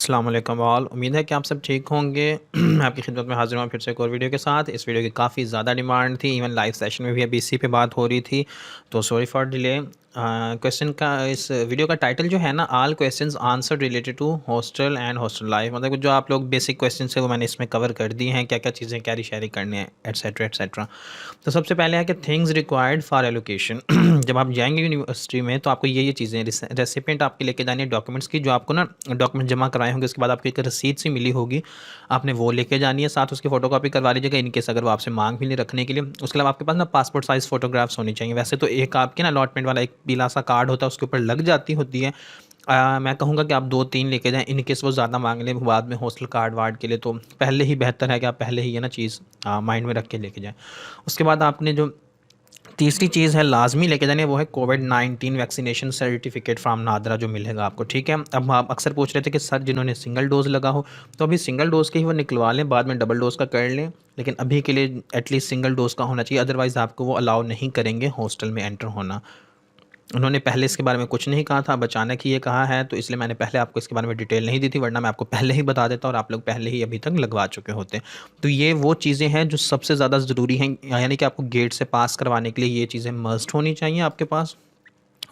अस्सलाम वालेकुम ऑल। उम्मीद है कि आप सब ठीक होंगे। मैं आपकी खिदमत में हाज़िर हूँ फिर से एक और वीडियो के साथ। इस वीडियो की काफ़ी ज़्यादा डिमांड थी, इवन लाइव सेशन में भी अभी इसी पे बात हो रही थी, तो सॉरी फॉर डिले। क्वेश्चन का इस वीडियो का टाइटल जो है ना, all questions answer related to hostel and hostel life, मतलब जो आप लोग बेसिक क्वेश्चन है वो मैंने इसमें कवर कर दी हैं, क्या क्या चीज़ें कैरी शैरी करनी है एट्सेट्रा एट्सेट्रा। तो सबसे पहले है कि थिंग्स रिक्वायर्ड फॉर एलोकेशन। जब आप जाएंगे यूनिवर्सिटी में तो आपको ये चीज़ें रेसिपेंट आपके लेके जानी है डॉक्यूमेंट्स की, जो आपको ना डॉक्यूमेंट जमा कराए होंगे, उसके बाद आपको एक रसीद सी मिली होगी, आपने वो लेके जानी है, साथ उसकी फ़ोटोकॉपी करवा लीजिएगा इनकेस अगर वो आपसे मांग भी नहीं रखने के लिए। उसके अलावा आपके पास ना पासपोर्ट साइज़ फ़ोटोग्राफ्स होनी चाहिए। वैसे तो एक आपके ना अलॉटमेंट वाला एक पीला सा कार्ड होता है, उसके ऊपर लग जाती होती है। मैं कहूँगा कि आप 2-3 लेके जाएँ, इन केस वो ज़्यादा मांग लें बाद में हॉस्टल कार्ड वार्ड के लिए, तो पहले ही बेहतर है कि आप पहले ही ये ना चीज़ माइंड में रख के लेके जाएँ। उसके बाद आपने जो तीसरी चीज़ है लाजमी लेके जानी है, वो है कोविड-19 वैक्सीनेशन सर्टिफिकेट फ्रॉम नादरा, जो मिलेगा आपको, ठीक है। अब आप अक्सर पूछ रहे थे कि सर जिन्होंने सिंगल डोज़ लगा हो, तो अभी सिंगल डोज़ के ही वो निकलवा लें, बाद में डबल डोज़ का कर लें, लेकिन अभी के लिए एटलीस्ट सिंगल डोज़ का होना चाहिए, अदरवाइज़ आपको वो अलाउ नहीं करेंगे हॉस्टल में एंटर होना। उन्होंने पहले इसके बारे में कुछ नहीं कहा था, अब अचानक ही ये कहा है, तो इसलिए मैंने पहले आपको इसके बारे में डिटेल नहीं दी थी, वरना मैं आपको पहले ही बता देता और आप लोग पहले ही अभी तक लगवा चुके होते। तो ये वो चीज़ें हैं जो सबसे ज़्यादा ज़रूरी हैं, यानी कि आपको गेट से पास करवाने के लिए ये चीज़ें मस्ट होनी चाहिए आपके पास।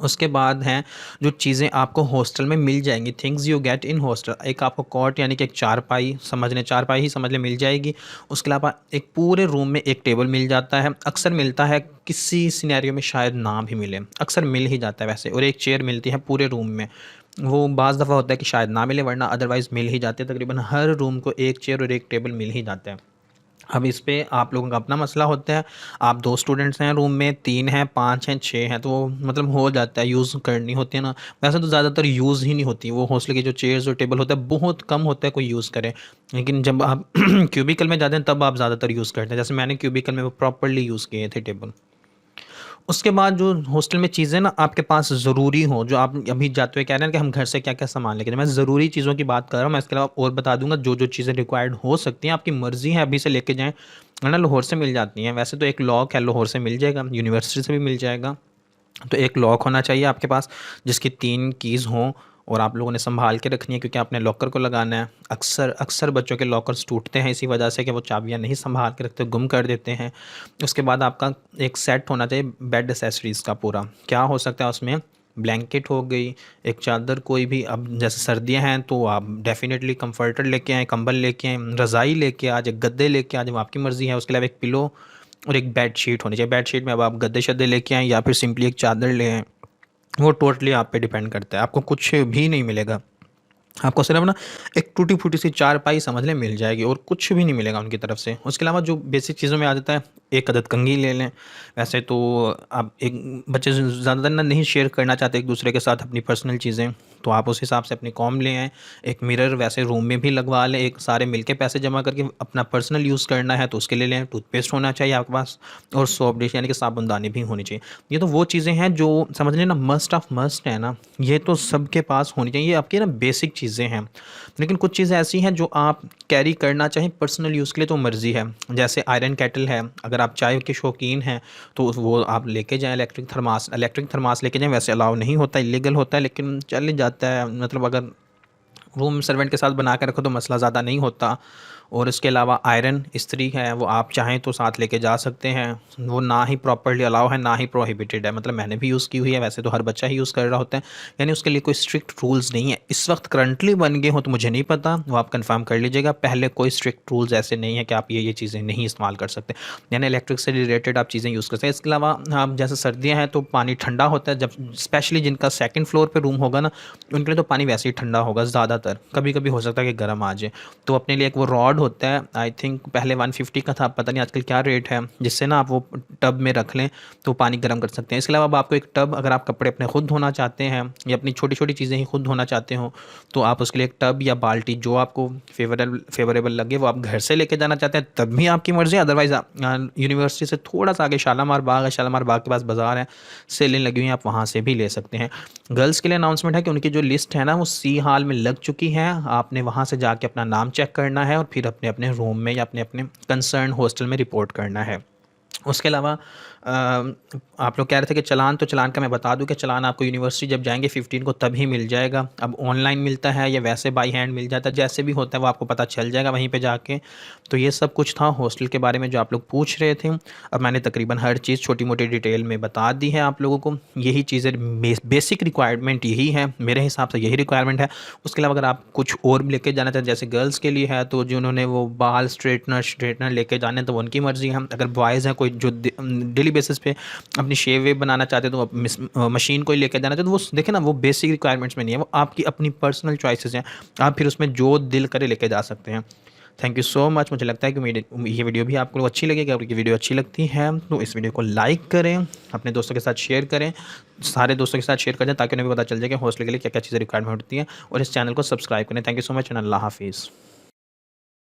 उसके बाद हैं जो चीज़ें आपको हॉस्टल में मिल जाएंगी, things you get in hostel. एक आपको कॉट यानी कि एक चारपाई समझ लें, चारपाई ही समझ लें, मिल जाएगी। उसके अलावा एक पूरे रूम में एक टेबल मिल जाता है, अक्सर मिलता है, किसी सिनेरियो में शायद ना भी मिले, अक्सर मिल ही जाता है वैसे। और एक चेयर मिलती है पूरे रूम में, वो बाज़ दफ़ा होता है कि शायद ना मिले, वरना अदरवाइज़ मिल ही जाते हैं। तकरीबन हर रूम को एक चेयर और एक टेबल मिल ही जाता है। अब इस पे आप लोगों का अपना मसला होता है, आप 2 स्टूडेंट्स हैं रूम में, 3 हैं, 5 हैं, 6 हैं, तो वो मतलब हो जाता है, यूज़ करनी होती है ना। वैसे तो ज़्यादातर यूज़ ही नहीं होती, वो हॉस्टल के जो चेयर्स और टेबल होता है बहुत कम होता है कोई यूज़ करे, लेकिन जब आप क्यूबिकल में जाते हैं तब आप ज़्यादातर यूज़ करते हैं। जैसे मैंने क्यूबिकल में वो प्रॉपर्ली यूज़ किए थे टेबल। उसके बाद जो हॉस्टल में चीज़ें ना आपके पास ज़रूरी हों, जो आप अभी जाते हुए कह रहे हैं कि हम घर से क्या-क्या सामान लेके जाएँ, मैं ज़रूरी चीज़ों की बात कर रहा हूँ। मैं इसके अलावा और बता दूँगा जो-जो चीज़ें रिक्वायर्ड हो सकती हैं, आपकी मर्ज़ी है अभी से लेके जाएँ, वरना लाहौर से मिल जाती हैं। वैसे तो एक लॉक है, लाहौर से मिल जाएगा, यूनिवर्सिटी से भी मिल जाएगा। तो एक लॉक होना चाहिए आपके पास जिसकी 3 कीज़ हों, और आप लोगों ने सँभाल के रखनी है, क्योंकि आपने लॉकर को लगाना है। अक्सर अक्सर बच्चों के लॉकर्स टूटते हैं इसी वजह से कि वो चाबियाँ नहीं सँभाल के रखते, गुम कर देते हैं। उसके बाद आपका एक सेट होना चाहिए बेड एक्सेसरीज़ का पूरा। क्या हो सकता है उसमें? ब्लैंकेट हो गई, एक चादर कोई भी, अब जैसे सर्दियाँ हैं तो आप डेफ़िनेटली कम्फ़र्टर लेके आएँ, कंबल लेके आएँ, रज़ाई लेके आ जाएँ, गद्दे लेके आ जाएँ, वो आपकी मर्ज़ी है। उसके अलावा एक पिलो और एक बेडशीट होनी चाहिए। बेडशीट में अब आप गद्दे-शद्दे लेके आएँ या फिर सिंपली एक चादर ले आएँ, वो टोटली आप पे डिपेंड करता है। आपको कुछ भी नहीं मिलेगा। आपको सिर्फ़ ना एक टूटी-फूटी सी चारपाई समझ लें मिल जाएगी, और कुछ भी नहीं मिलेगा उनकी तरफ से। उसके अलावा जो बेसिक चीज़ों में आ जाता है, एक अदद कंघी ले लें। वैसे तो आप एक बच्चे ज़्यादातर ना नहीं शेयर करना चाहते एक-दूसरे के साथ अपनी पर्सनल चीज़ें, तो आप उस हिसाब से अपनी कॉम्ब ले आएँ। एक मिरर वैसे रूम में भी लगवा लें, एक सारे मिलके पैसे जमा करके अपना पर्सनल यूज़ करना है तो उसके लिए लें। टूथपेस्ट होना चाहिए आपके पास, और सोप डिश यानी कि साबुनदानी भी होनी चाहिए। ये तो वो चीज़ें हैं जो समझ लें ना मस्ट ऑफ मस्ट है ना, ये तो सबके पास होनी चाहिए। ये आपकी ना बेसिक चीज़ें हैं, लेकिन कुछ चीज़ें ऐसी हैं जो आप कैरी करना चाहें पर्सनल यूज़ के लिए तो मर्ज़ी है। जैसे आयरन केटल है, अगर आप चाय के शौकीन हैं तो वो आप लेके जाएँ। इलेक्ट्रिक थर्मास लेके जाएँ, वैसे अलाउ नहीं होता, इल्लीगल होता है, लेकिन चल ही जाता है, मतलब अगर रूम सर्वेंट के साथ बना के रखो तो मसला ज़्यादा नहीं होता। और इसके अलावा आयरन इस्त्री है, वो आप चाहें तो साथ लेके जा सकते हैं, वो ना ही प्रॉपर्ली अलाउ है ना ही प्रोहिबिटेड है, मतलब मैंने भी यूज़ की हुई है, वैसे तो हर बच्चा ही यूज़ कर रहा होता है, यानी उसके लिए कोई स्ट्रिक्ट रूल्स नहीं है। इस वक्त करंटली बन गए हो तो मुझे नहीं पता, वो आप कंफर्म कर लीजिएगा। पहले कोई स्ट्रिक्ट रूल्स ऐसे नहीं है कि आप ये चीज़ें नहीं इस्तेमाल कर सकते, यानी इलेक्ट्रिक से रिलेटेड आप चीज़ें यूज़ कर सकते हैं। इसके अलावा आप जैसे सर्दियाँ हैं तो पानी ठंडा होता है, जब स्पेशली जिनका सेकंड फ्लोर पे रूम होगा ना, उनके लिए तो पानी वैसे ही ठंडा होगा ज़्यादातर, कभी कभी हो सकता है कि गर्म आ जाए। तो अपने लिए एक वो रॉड होता है, आई थिंक पहले 150 का था, पता नहीं आजकल क्या रेट है, जिससे ना आप वो टब में रख लें तो पानी गर्म कर सकते हैं। इसके अलावा अब आपको एक टब, अगर आप कपड़े अपने खुद धोना चाहते हैं या अपनी छोटी छोटी चीज़ें ही खुद धोना चाहते हो, तो आप उसके लिए एक टब या बाल्टी जो आपको फेवरेबल लगे वो आप घर से लेके जाना चाहते हैं तब भी आपकी मर्ज़ी है। अदरवाइज़ यूनिवर्सिटी से थोड़ा सा आगे शालामार बाग है, शालामार बाग के पास बाज़ार है, सेलें लगी हुई हैं, आप वहाँ से भी ले सकते हैं। गर्ल्स के लिए अनाउंसमेंट है कि उनकी जो लिस्ट है ना वो सी हॉल में लग चुकी है, आपने वहाँ से जाके अपना नाम चेक करना है और फिर अपने अपने रूम में या अपने अपने कंसर्न हॉस्टल में रिपोर्ट करना है। उसके अलावा आप लोग कह रहे थे कि चलान, तो चलान का मैं बता दूं कि चलान आपको यूनिवर्सिटी जब जाएंगे 15 को तभी मिल जाएगा। अब ऑनलाइन मिलता है या वैसे बाई हैंड मिल जाता है, जैसे भी होता है वो आपको पता चल जाएगा वहीं पे जाके। तो ये सब कुछ था हॉस्टल के बारे में जो आप लोग पूछ रहे थे। अब मैंने तकरीबन हर चीज़ छोटी मोटी डिटेल में बता दी है आप लोगों को। यही चीज़ें बेसिक रिक्वायरमेंट यही है, मेरे हिसाब से यही रिक्वायरमेंट है। उसके अलावा अगर आप कुछ और भी लेके जाना चाहते हैं, जैसे गर्ल्स के लिए है तो जिन्होंने वो बाल स्ट्रेटनर लेके जाने हैं तो वो उनकी मर्ज़ी है। अगर बॉयज़ हैं कोई जो डेली बेसिस पे अपनी शेव वेव बनाना चाहते हैं तो मशीन को ही लेके जाना चाहते हैं, तो वो देखें ना, वो बेसिक रिक्वायरमेंट्स में नहीं है, वो आपकी अपनी पर्सनल चॉइसेस हैं। आप फिर उसमें जो दिल करे लेके जा सकते हैं। Thank you so much. मुझे लगता है कि ये वीडियो भी आपको अच्छी लगेगी। अगर ये वीडियो अच्छी लगती है तो इस वीडियो को लाइक करें, अपने दोस्तों के साथ शेयर करें, सारे दोस्तों के साथ शेयर करें ताकि उन्हें भी पता चल जाए कि हॉस्टल के लिए क्या क्या चीज़ें रिक्वायरमेंट होती हैं। और इस चैनल को सब्सक्राइब करें। Thank you so much and अल्लाह हाफिज़।